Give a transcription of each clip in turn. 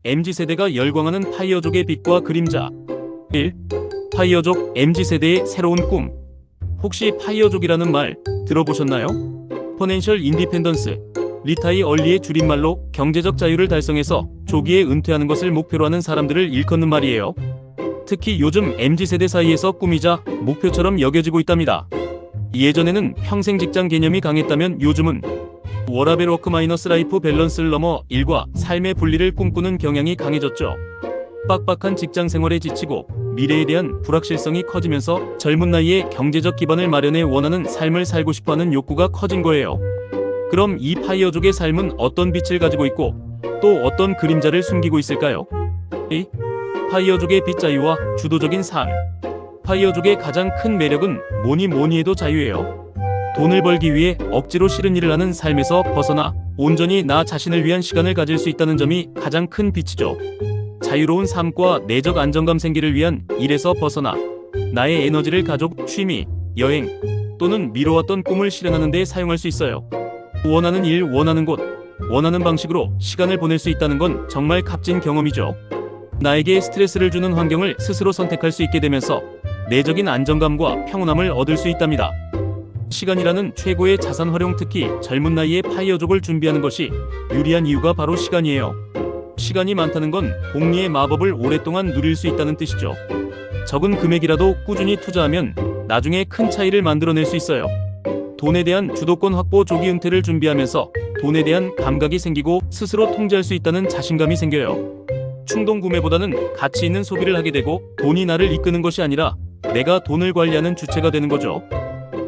MZ세대가 열광하는 파이어족의 빛과 그림자. 1. 파이어족 MZ세대의 새로운 꿈. 혹시 파이어족이라는 말 들어보셨나요? 퍼넨셜 인디펜던스, 리타이 얼리의 줄임말로 경제적 자유를 달성해서 조기에 은퇴하는 것을 목표로 하는 사람들을 일컫는 말이에요. 특히 요즘 MZ세대 사이에서 꿈이자 목표처럼 여겨지고 있답니다. 예전에는 평생 직장 개념이 강했다면 요즘은 워라밸 워크 마이너스 라이프 밸런스를 넘어 일과 삶의 분리를 꿈꾸는 경향이 강해졌죠. 빡빡한 직장 생활에 지치고 미래에 대한 불확실성이 커지면서 젊은 나이에 경제적 기반을 마련해 원하는 삶을 살고 싶어하는 욕구가 커진 거예요. 그럼 이 파이어족의 삶은 어떤 빛을 가지고 있고 또 어떤 그림자를 숨기고 있을까요? 2. 파이어족의 빛 자유와 주도적인 삶. 파이어족의 가장 큰 매력은 뭐니 해도 자유예요. 돈을 벌기 위해 억지로 싫은 일을 하는 삶에서 벗어나 온전히 나 자신을 위한 시간을 가질 수 있다는 점이 가장 큰 빛이죠. 자유로운 삶과 내적 안정감 생기를 위한 일에서 벗어나 나의 에너지를 가족, 취미, 여행 또는 미뤄왔던 꿈을 실현하는 데 사용할 수 있어요. 원하는 일, 원하는 곳, 원하는 방식으로 시간을 보낼 수 있다는 건 정말 값진 경험이죠. 나에게 스트레스를 주는 환경을 스스로 선택할 수 있게 되면서 내적인 안정감과 평온함을 얻을 수 있답니다. 시간이라는 최고의 자산 활용, 특히 젊은 나이에 파이어족을 준비하는 것이 유리한 이유가 바로 시간이에요. 시간이 많다는 건 복리의 마법을 오랫동안 누릴 수 있다는 뜻이죠. 적은 금액이라도 꾸준히 투자하면 나중에 큰 차이를 만들어낼 수 있어요. 돈에 대한 주도권 확보, 조기 은퇴를 준비하면서 돈에 대한 감각이 생기고 스스로 통제할 수 있다는 자신감이 생겨요. 충동 구매보다는 가치 있는 소비를 하게 되고 돈이 나를 이끄는 것이 아니라 내가 돈을 관리하는 주체가 되는 거죠.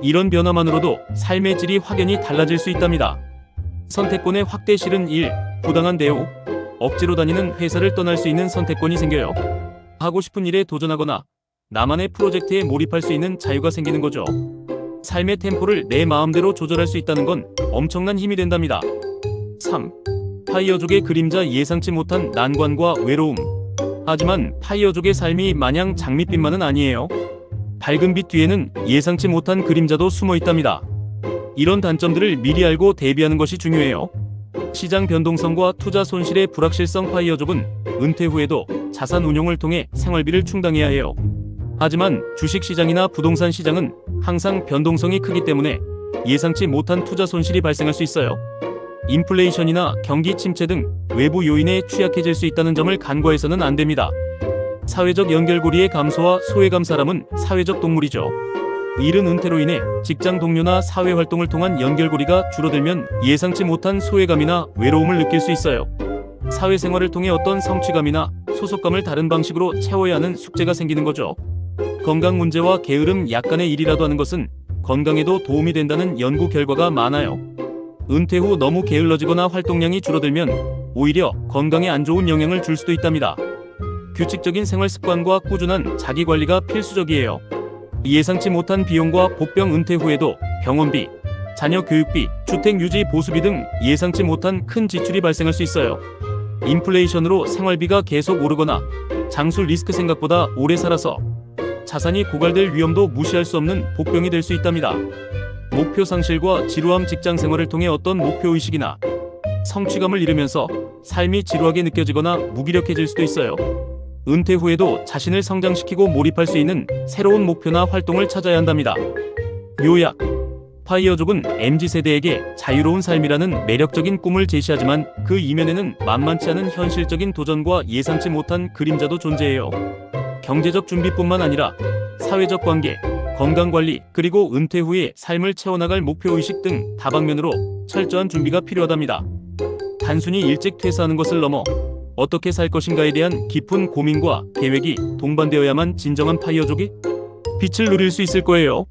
이런 변화만으로도 삶의 질이 확연히 달라질 수 있답니다. 선택권의 확대. 실은 1. 부당한 대우. 억지로 다니는 회사를 떠날 수 있는 선택권이 생겨요. 하고 싶은 일에 도전하거나 나만의 프로젝트에 몰입할 수 있는 자유가 생기는 거죠. 삶의 템포를 내 마음대로 조절할 수 있다는 건 엄청난 힘이 된답니다. 3. 파이어족의 그림자. 예상치 못한 난관과 외로움. 하지만 파이어족의 삶이 마냥 장밋빛만은 아니에요. 밝은 빛 뒤에는 예상치 못한 그림자도 숨어 있답니다. 이런 단점들을 미리 알고 대비하는 것이 중요해요. 시장 변동성과 투자 손실의 불확실성. 파이어족은 은퇴 후에도 자산 운용을 통해 생활비를 충당해야 해요. 하지만 주식시장이나 부동산 시장은 항상 변동성이 크기 때문에 예상치 못한 투자 손실이 발생할 수 있어요. 인플레이션이나 경기 침체 등 외부 요인에 취약해질 수 있다는 점을 간과해서는 안 됩니다. 사회적 연결고리의 감소와 소외감. 사람은 사회적 동물이죠. 이른 은퇴로 인해 직장 동료나 사회활동을 통한 연결고리가 줄어들면 예상치 못한 소외감이나 외로움을 느낄 수 있어요. 사회생활을 통해 어떤 성취감이나 소속감을 다른 방식으로 채워야 하는 숙제가 생기는 거죠. 건강 문제와 게으름. 약간의 일이라도 하는 것은 건강에도 도움이 된다는 연구 결과가 많아요. 은퇴 후 너무 게을러지거나 활동량이 줄어들면 오히려 건강에 안 좋은 영향을 줄 수도 있답니다. 규칙적인 생활 습관과 꾸준한 자기관리가 필수적이에요. 예상치 못한 비용과 복병. 은퇴 후에도 병원비, 자녀 교육비, 주택 유지 보수비 등 예상치 못한 큰 지출이 발생할 수 있어요. 인플레이션으로 생활비가 계속 오르거나 장수 리스크. 생각보다 오래 살아서 자산이 고갈될 위험도 무시할 수 없는 복병이 될 수 있답니다. 목표 상실과 지루함. 직장 생활을 통해 어떤 목표의식이나 성취감을 잃으면서 삶이 지루하게 느껴지거나 무기력해질 수도 있어요. 은퇴 후에도 자신을 성장시키고 몰입할 수 있는 새로운 목표나 활동을 찾아야 한답니다. 요약. 파이어족은 MZ세대에게 자유로운 삶이라는 매력적인 꿈을 제시하지만 그 이면에는 만만치 않은 현실적인 도전과 예상치 못한 그림자도 존재해요. 경제적 준비뿐만 아니라 사회적 관계, 건강관리, 그리고 은퇴 후에 삶을 채워나갈 목표의식 등 다방면으로 철저한 준비가 필요하답니다. 단순히 일찍 퇴사하는 것을 넘어 어떻게 살 것인가에 대한 깊은 고민과 계획이 동반되어야만 진정한 파이어족이 빛을 누릴 수 있을 거예요.